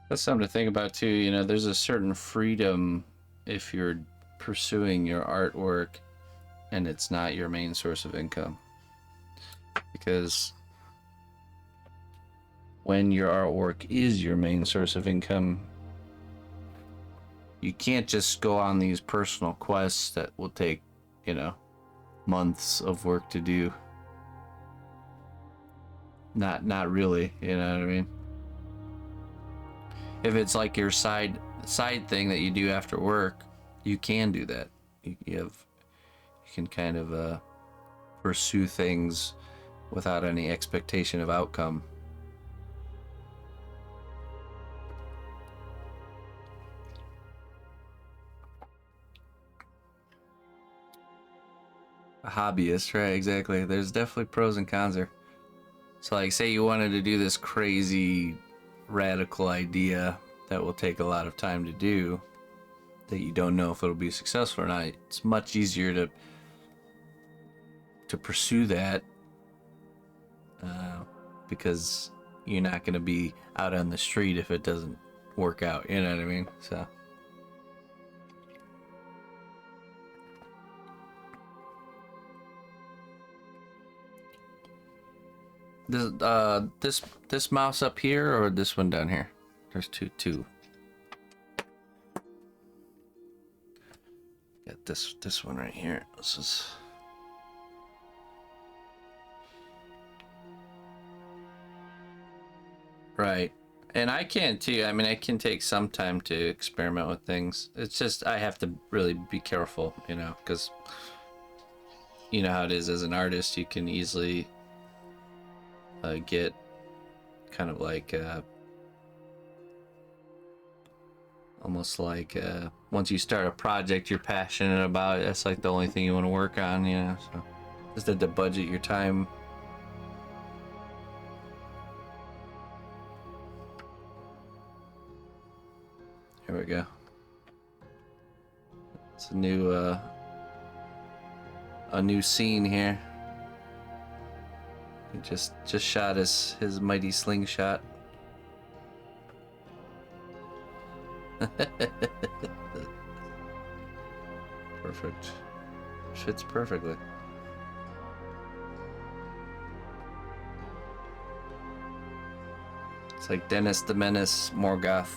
That's something to think about too. You know, there's a certain freedom if you're pursuing your artwork and it's not your main source of income. Because when your artwork is your main source of income, you can't just go on these personal quests that will take, you know, months of work to do. Not really, you know what I mean? If it's like your side thing that you do after work, you can do that. You can kind of pursue things without any expectation of outcome. A hobbyist, right? Exactly. There's definitely pros and cons there. So, like, say you wanted to do this crazy, radical idea that will take a lot of time to do, that you don't know if it'll be successful or not. It's much easier to pursue that because you're not going to be out on the street if it doesn't work out. You know what I mean? So. This mouse up here or this one down here? There's two. Got this one right here. This is right. And I can too. I mean, I can take some time to experiment with things. It's just I have to really be careful, you know, because you know how it is as an artist. You can easily get kind of like almost like once you start a project you're passionate about, that's like the only thing you want to work on, you know. So just have to budget your time. Here we go. It's a new scene here. He just shot his mighty slingshot. Perfect. Fits perfectly. It's like Dennis the Menace Morgoth.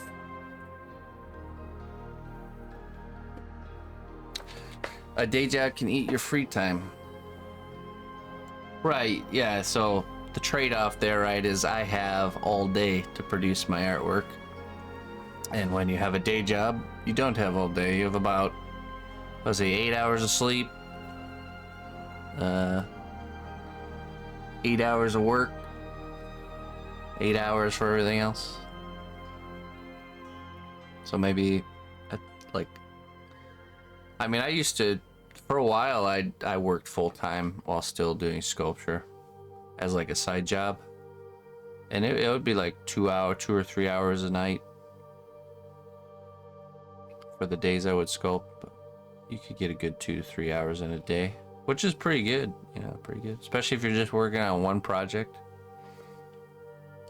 A day job can eat your free time. Right, yeah, so the trade-off there, right, is I have all day to produce my artwork. And when you have a day job, you don't have all day. You have about, let's say, 8 hours of sleep, 8 hours of work, 8 hours for everything else. So maybe, like, I mean, I used to, for a while, I worked full-time while still doing sculpture as like a side job. And it would be like 2 or 3 hours a night for the days I would sculpt. But you could get a good 2 to 3 hours in a day, which is pretty good, you know, pretty good. Especially if you're just working on one project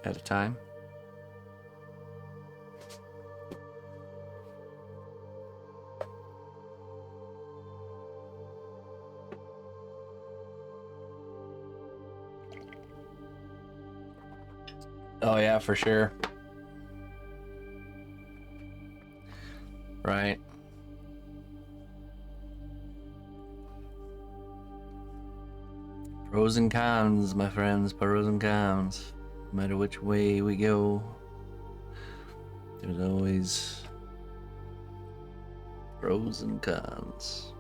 at a time. Oh yeah, for sure. Right. Pros and cons, my friends, pros and cons. No matter which way we go, there's always pros and cons.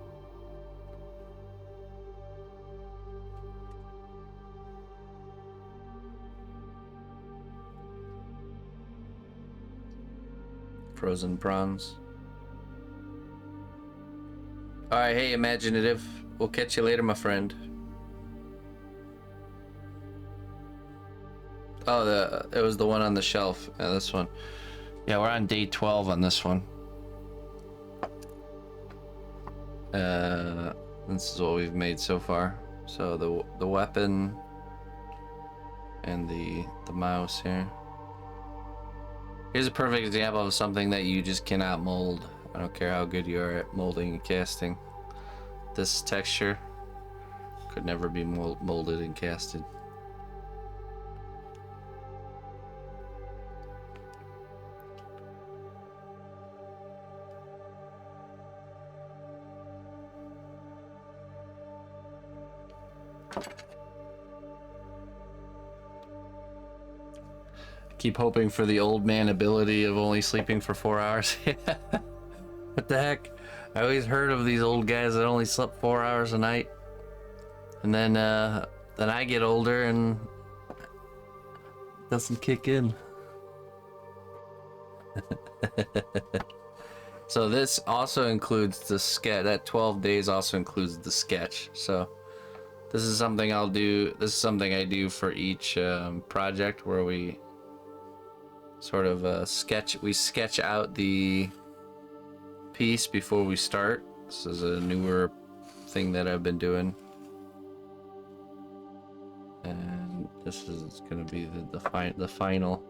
Pros and prawns. Alright, hey, imaginative. We'll catch you later, my friend. Oh, it was the one on the shelf. Yeah, this one. Yeah, we're on day 12 on this one. This is what we've made so far. So the weapon and the mouse here. Here's a perfect example of something that you just cannot mold. I don't care how good you are at molding and casting. This texture could never be molded and casted. Keep hoping for the old man ability of only sleeping for 4 hours. What the heck? I always heard of these old guys that only slept 4 hours a night. And then I get older and it doesn't kick in. So this also includes the sketch. That 12 days also includes the sketch. So this is something I'll do. This is something I do for each project where we sort of sketch out the piece before we start. This is a newer thing that I've been doing, and this is gonna be the final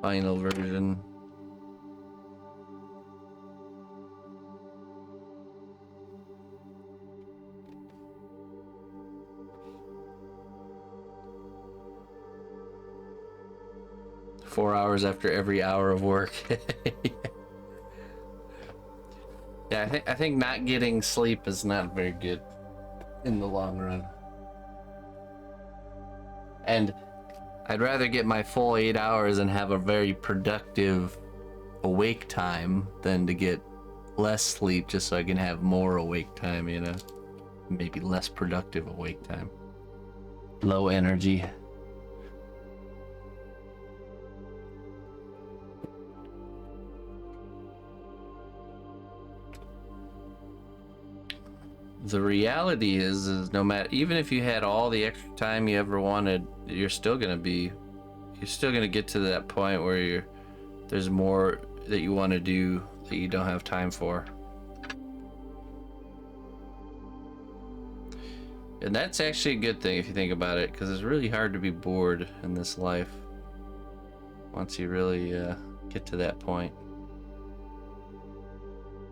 version. Four hours after every hour of work. Yeah, I think not getting sleep is not very good in the long run. And I'd rather get my full 8 hours and have a very productive awake time than to get less sleep just so I can have more awake time, you know? Maybe less productive awake time. Low energy. The reality is no matter, even if you had all the extra time you ever wanted, you're still gonna get to that point where there's more that you want to do that you don't have time for. And that's actually a good thing if you think about it, because it's really hard to be bored in this life once you really get to that point.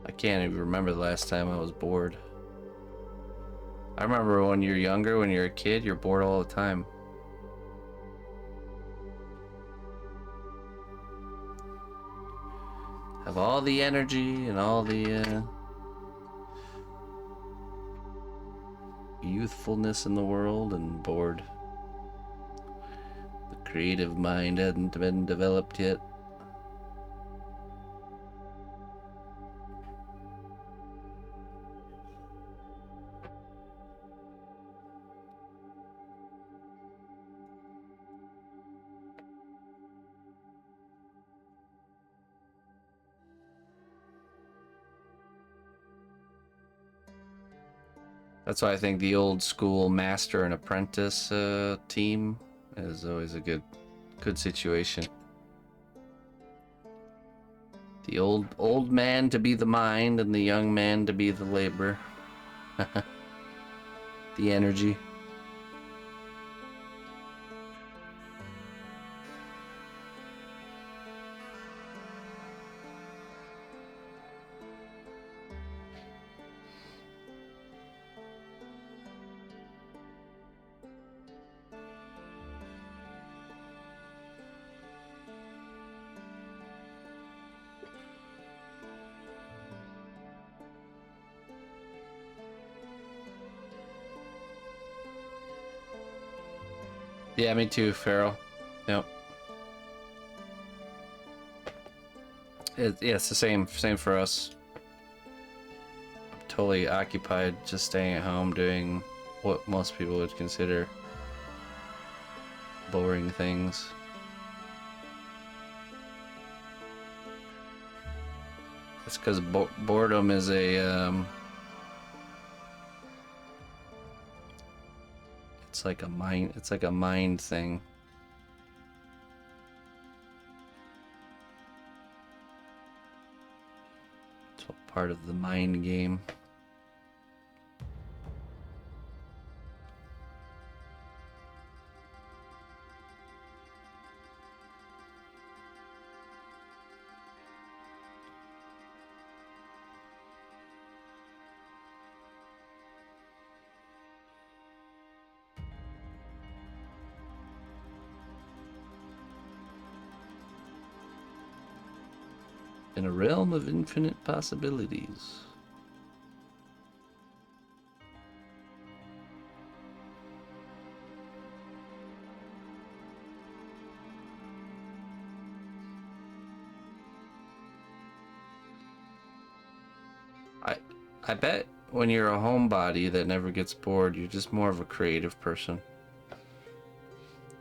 I can't even remember the last time I was bored. I remember when you're younger, when you're a kid, you're bored all the time. Have all the energy and all the youthfulness in the world, and bored. The creative mind hadn't been developed yet. That's why I think the old school master and apprentice team is always a good situation. The old man to be the mind and the young man to be the labor. The energy. Yeah, me too, Farrell. Yep. Yeah, it's the same for us. I'm totally occupied just staying at home doing what most people would consider boring things. It's because boredom is a it's like a mind thing. It's a part of the mind game. In a realm of infinite possibilities. I bet when you're a homebody that never gets bored, you're just more of a creative person.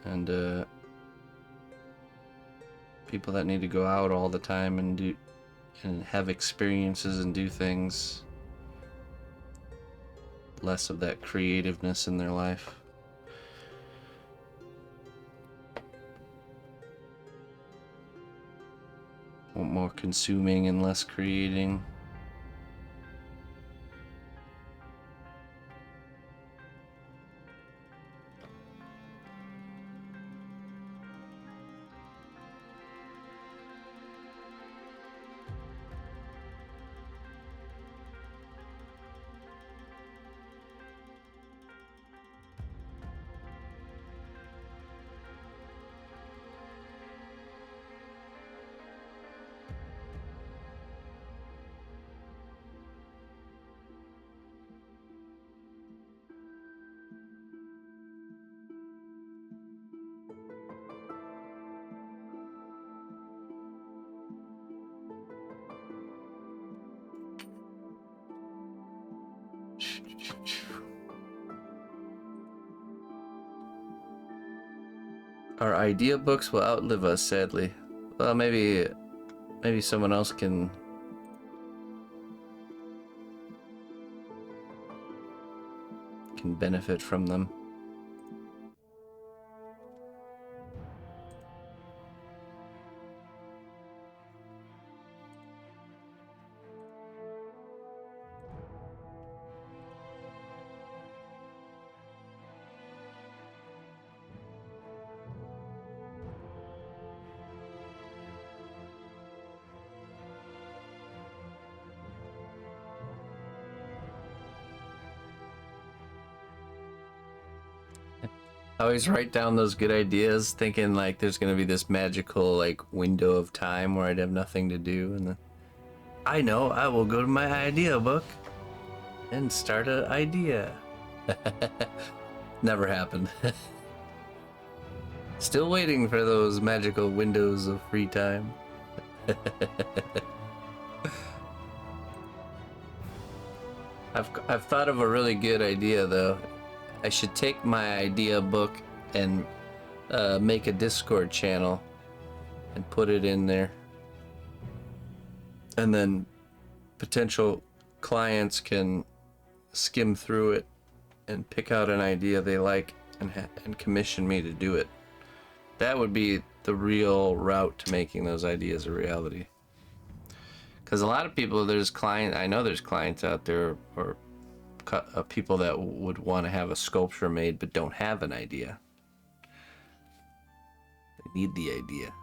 And people that need to go out all the time and do and have experiences and do things, less of that creativeness in their life. Want more consuming and less creating. Our idea books will outlive us, sadly. Well, maybe someone else can benefit from them. I always write down those good ideas thinking like there's gonna be this magical like window of time where I'd have nothing to do, and then I know I will go to my idea book and start an idea. Never happened. Still waiting for those magical windows of free time. I've thought of a really good idea though. I should take my idea book and make a Discord channel and put it in there, and then potential clients can skim through it and pick out an idea they like and commission me to do it. That would be the real route to making those ideas a reality. Because a lot of people, I know there's clients out there or people that would want to have a sculpture made but don't have an idea. They need the idea.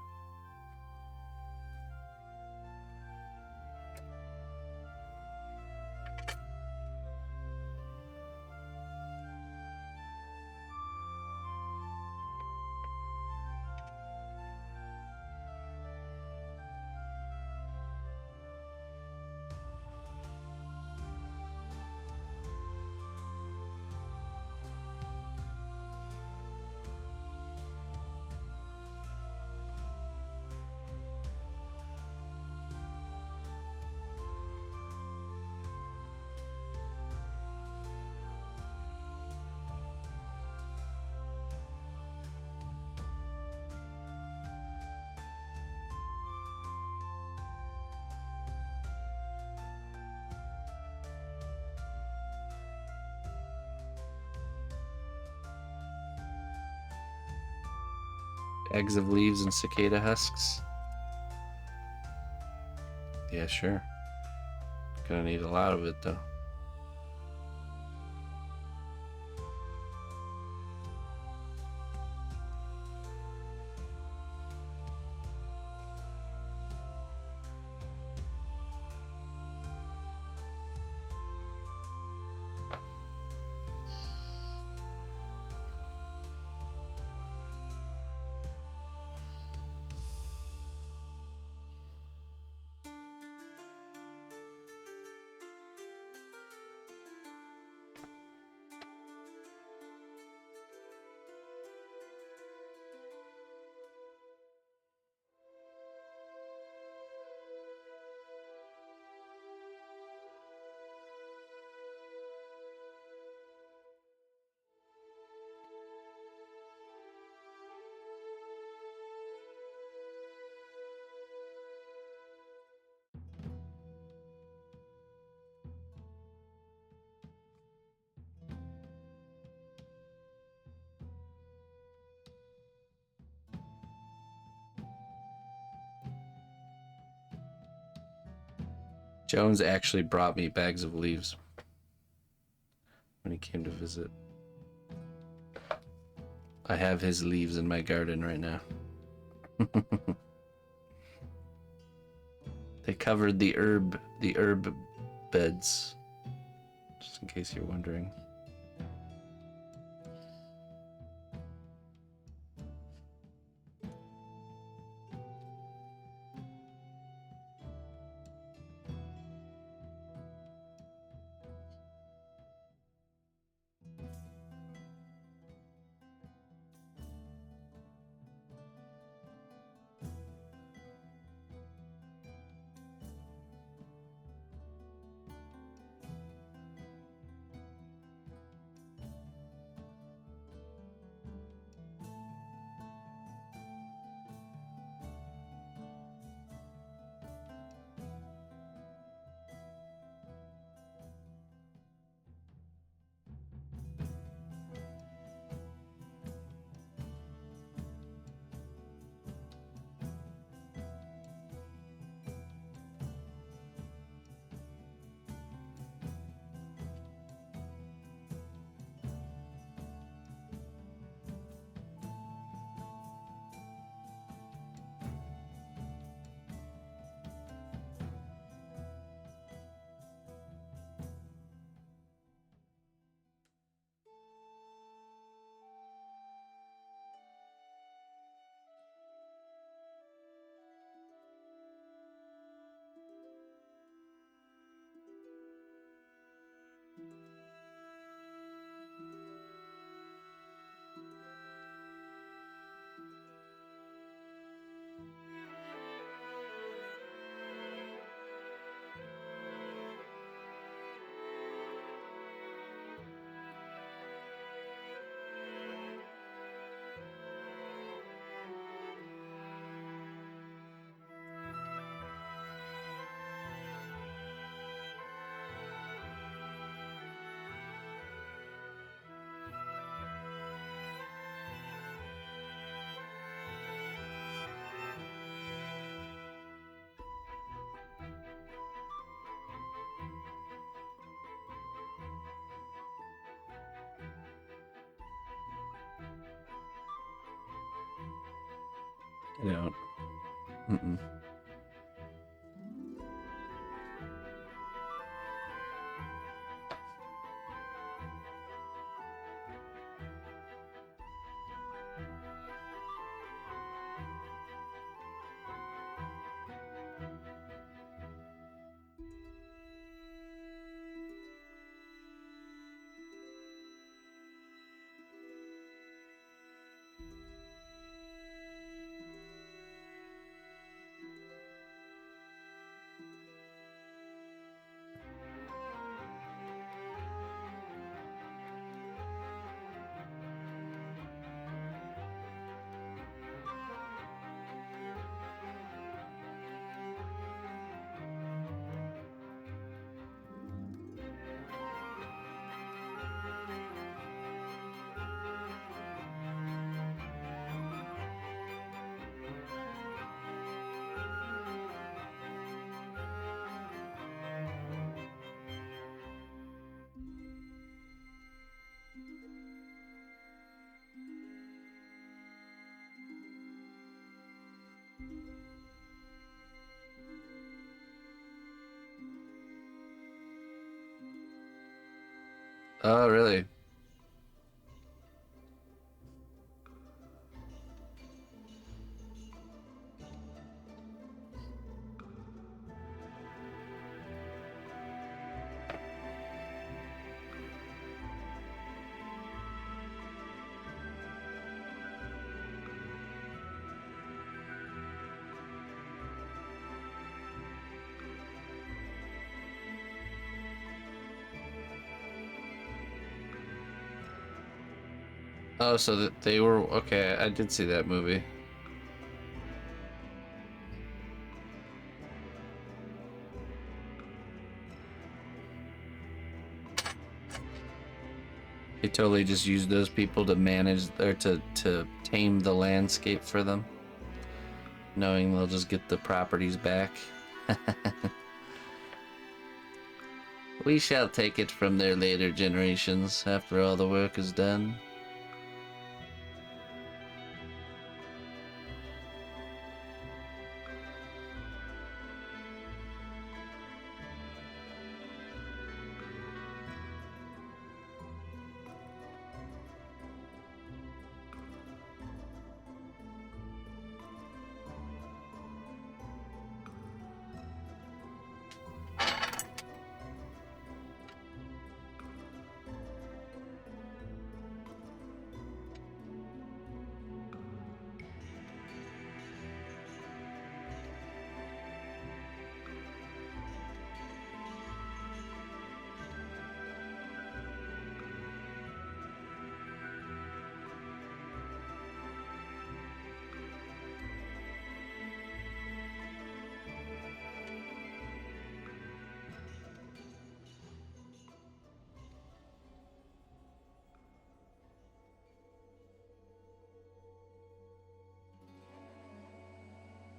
Eggs of leaves and cicada husks. Yeah, sure. Gonna need a lot of it though. Jones actually brought me bags of leaves when he came to visit. I have his leaves in my garden right now. They covered the herb beds, just in case you're wondering. I don't. Mm-mm. Oh, really? Oh, so that they were okay. I did see that movie. They totally just used those people to manage or to tame the landscape for them, knowing they'll just get the properties back. We shall take it from their later generations after all the work is done.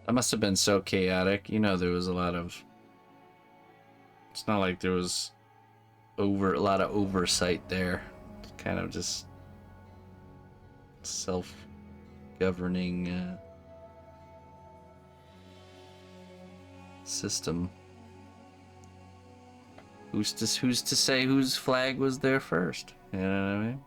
That must have been so chaotic. You know, there was a lot of... It's not like there was a lot of oversight there. It's kind of just self-governing system. Who's to say whose flag was there first? You know what I mean?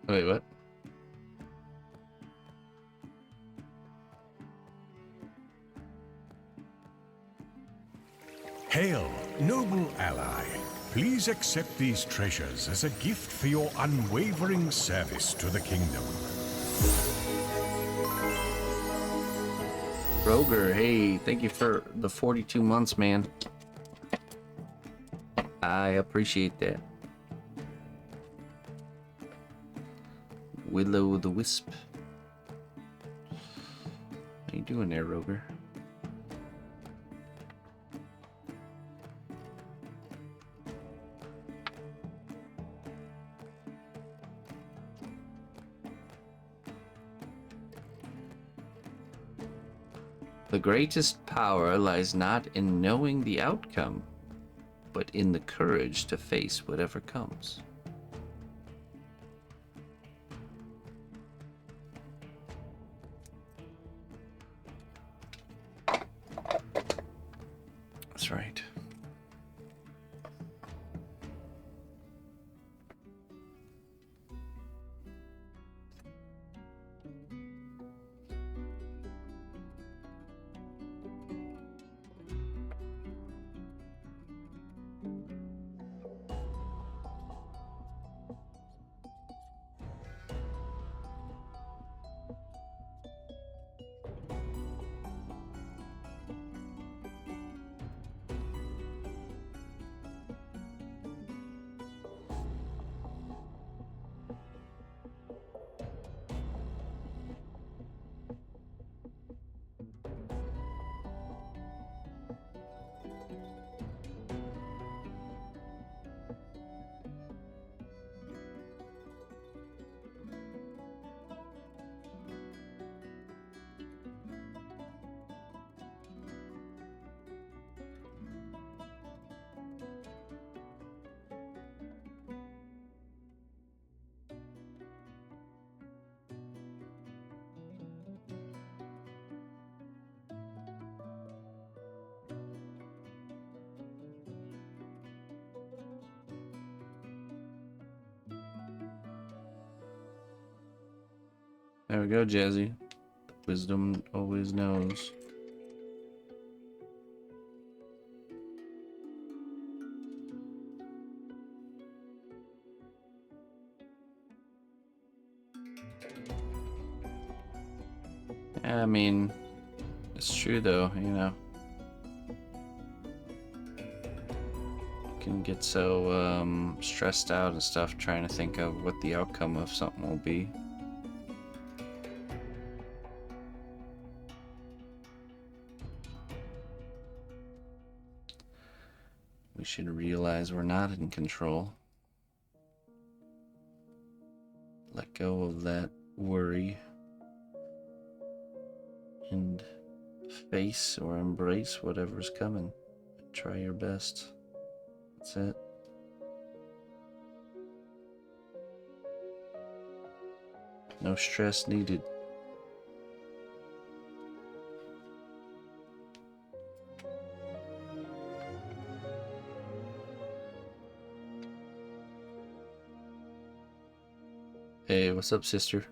Wait, what? Hail, noble ally. Please accept these treasures as a gift for your unwavering service to the kingdom. Roger, hey, thank you for the 42 months, man. I appreciate that. Willow the Wisp. How you doing there, Roger? The greatest power lies not in knowing the outcome, but in the courage to face whatever comes. That's right. There we go, Jazzy. Wisdom always knows. Yeah, I mean, it's true though, you know. You can get so stressed out and stuff trying to think of what the outcome of something will be. We should realize we're not in control. Let go of that worry and face or embrace whatever's coming. Try your best. That's it. No stress needed. Hey, what's up, sister?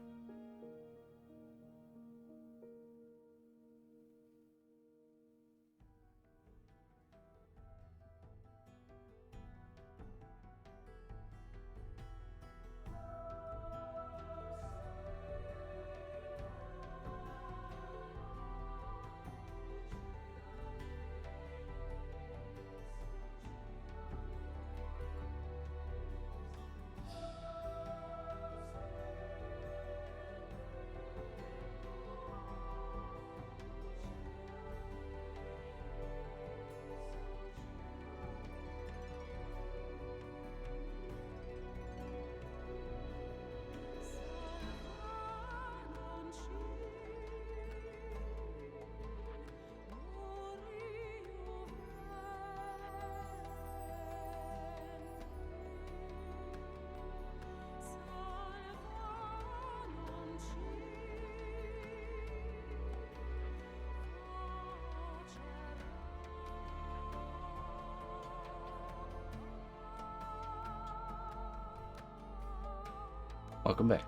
Welcome back.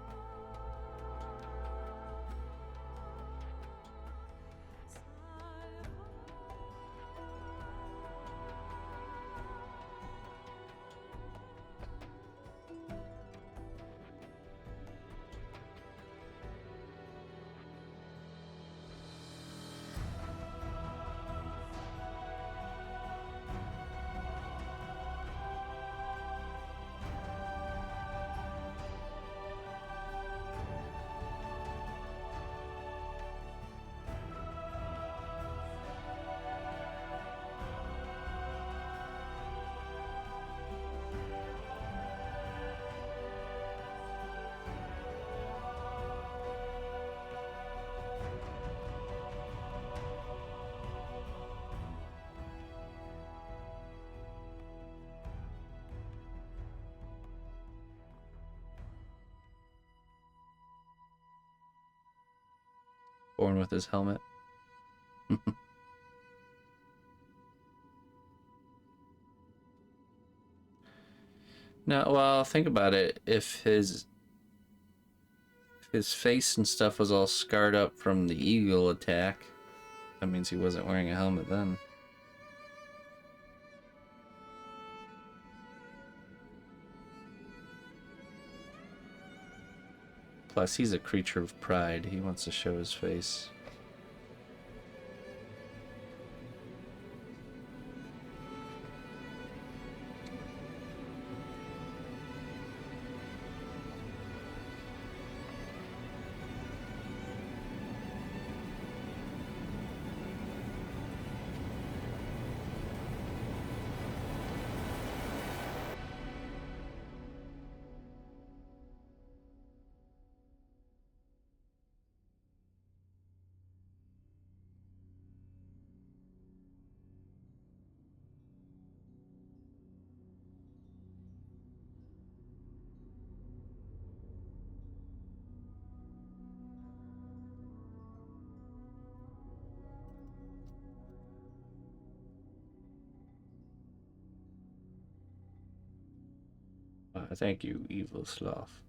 Born with his helmet. No, well, think about it. If his face and stuff was all scarred up from the eagle attack, that means he wasn't wearing a helmet then. Plus, he's a creature of pride. He wants to show his face. Thank you, evil sloth.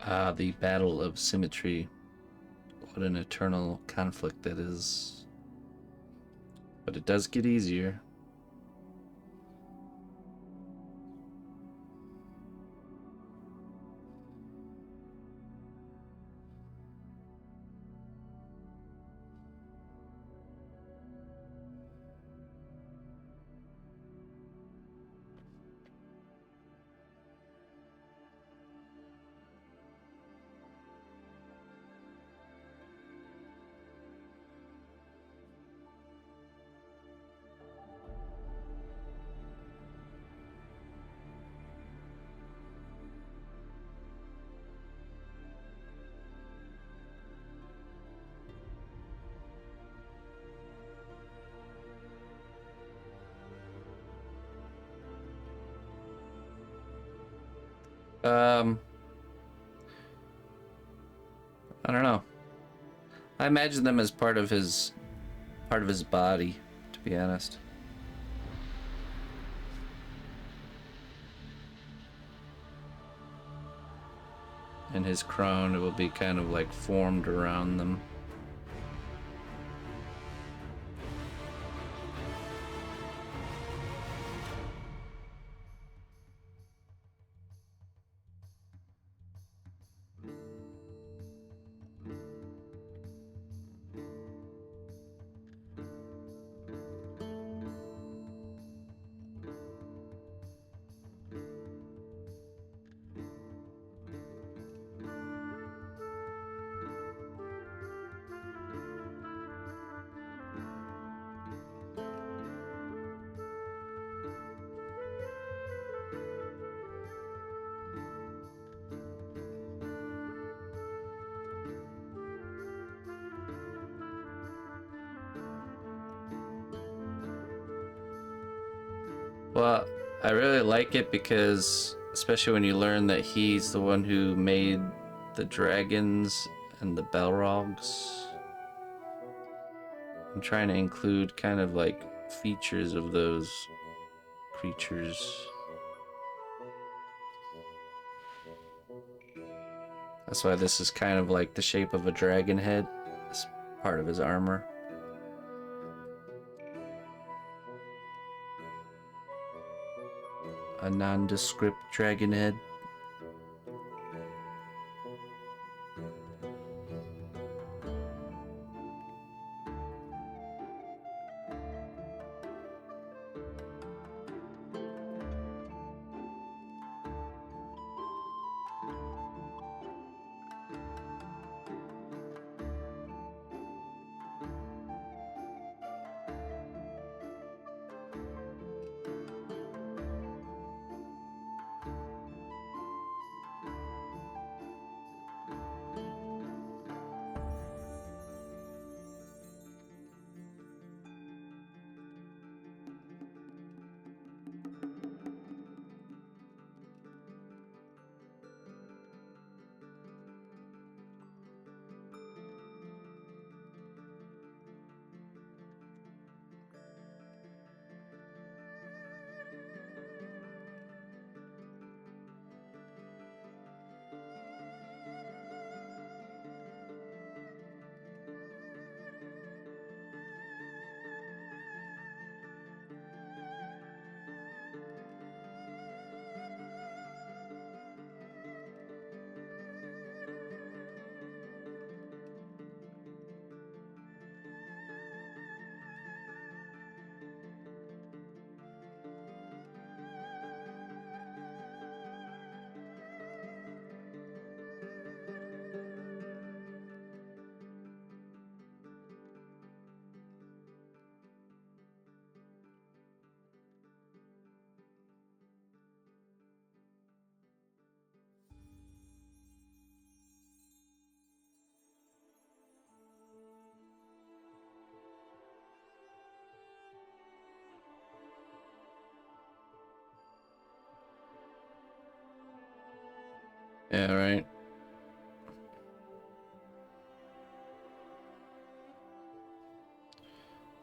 Ah, the battle of symmetry. What an eternal conflict that is. But it does get easier. Um, I don't know. I imagine them as part of his body, to be honest. And his crown will be kind of like formed around them. Well, I really like it because, especially when you learn that he's the one who made the dragons and the Balrogs. I'm trying to include kind of like features of those creatures. That's why this is kind of like the shape of a dragon head. It's part of his armor. A nondescript dragon head. Yeah, right.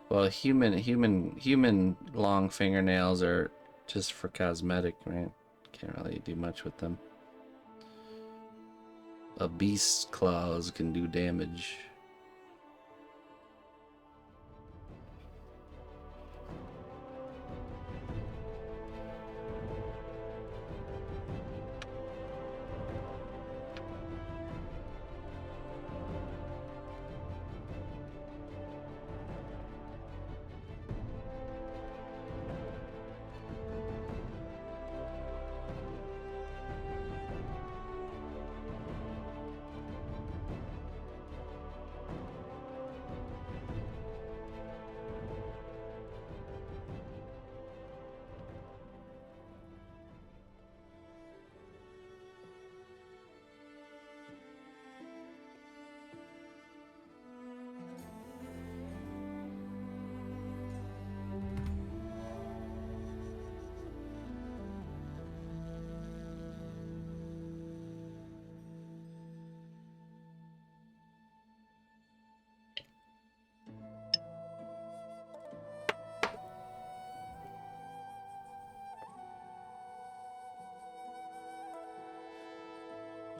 Well, human long fingernails are just for cosmetic, right? Can't really do much with them. A beast's claws can do damage.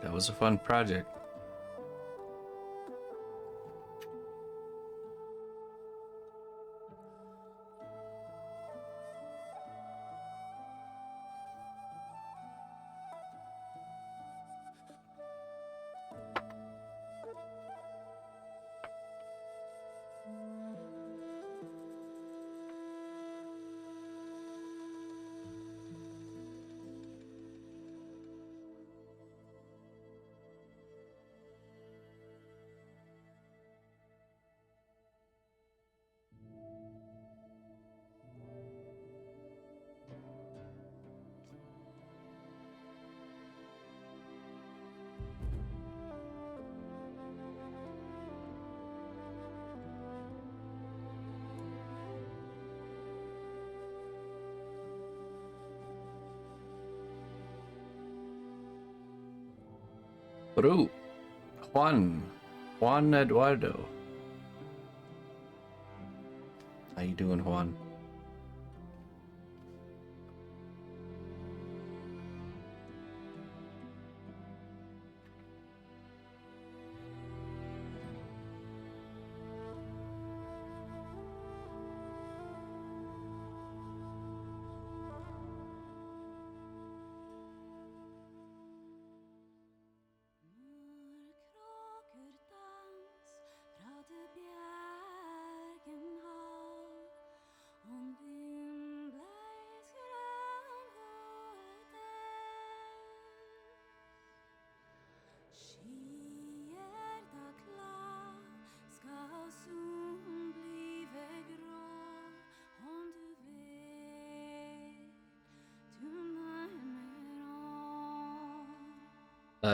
That was a fun project. Peru. Juan Eduardo. How you doing, Juan?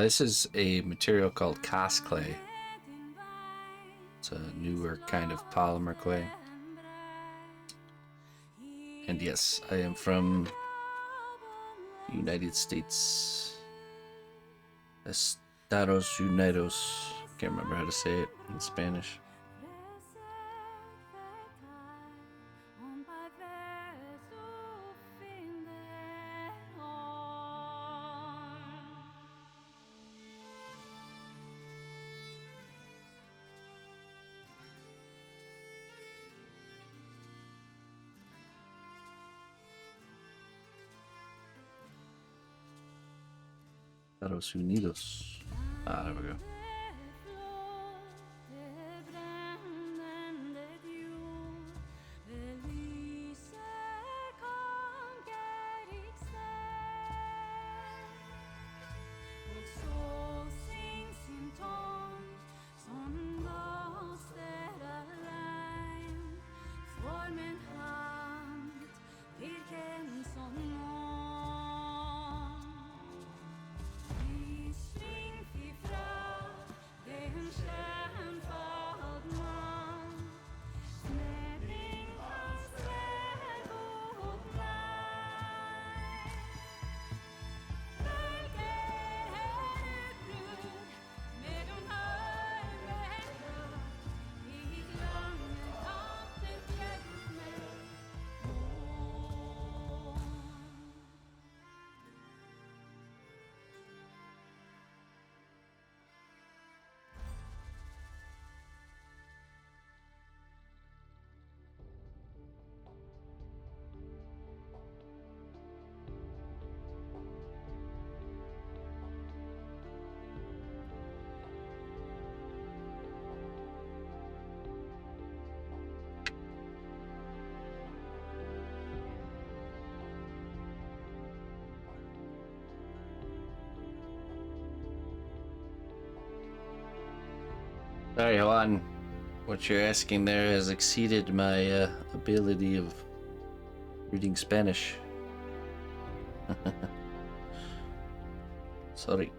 This is a material called cast clay. It's a newer kind of polymer clay. And yes, I am from United States. Estados Unidos. Can't remember how to say it in Spanish. Estados Unidos. Ah, there we go. Sorry, Juan. What you're asking there has exceeded my ability of reading Spanish. Sorry.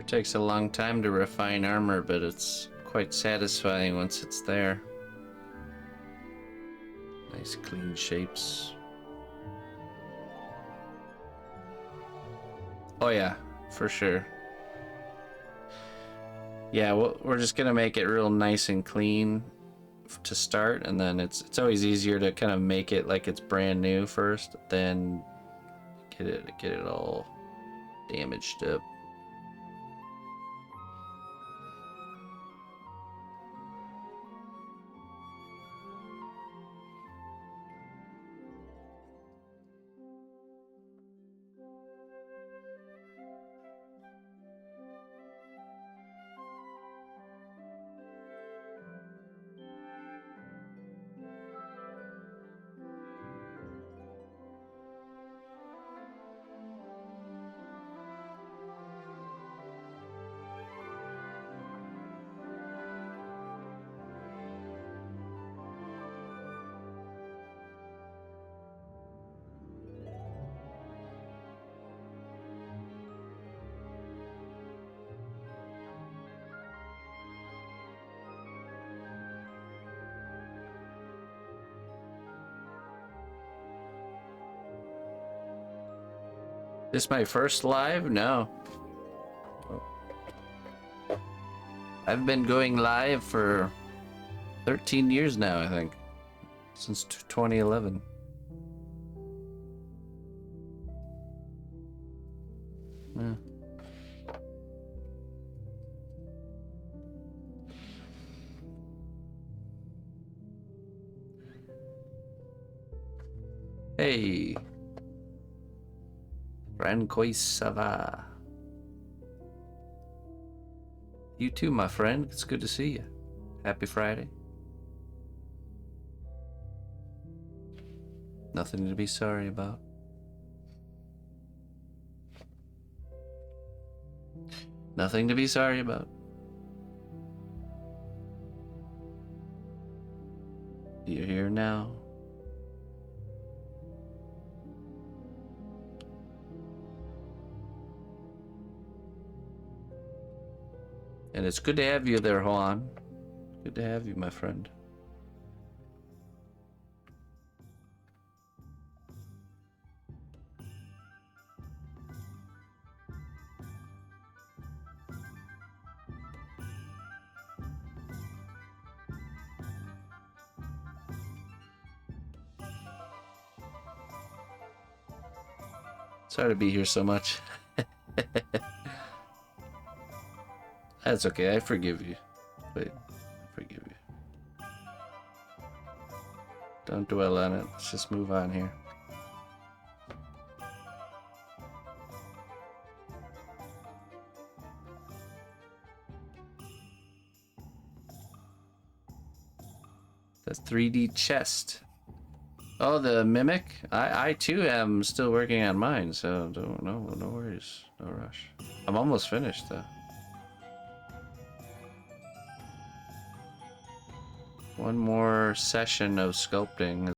It takes a long time to refine armor, but it's quite satisfying once it's there. Nice clean shapes. Oh yeah, for sure. Yeah, we're just gonna make it real nice and clean to start, and then it's always easier to kind of make it like it's brand new first, then get it all damaged up. This my first live? No. I've been going live for 13 years now, I think. Since 2011. Yeah. Hey. Francois Sava. You too, my friend. It's good to see you. Happy Friday. Nothing to be sorry about. Nothing to be sorry about. You're here now. And it's good to have you there, Juan. Good to have you, my friend. Sorry to be here so much. That's okay, I forgive you. Wait, I forgive you. Don't dwell on it, let's just move on here. The 3D chest. Oh, the mimic? I too am still working on mine, so no worries, no rush. I'm almost finished though. One more session of sculpting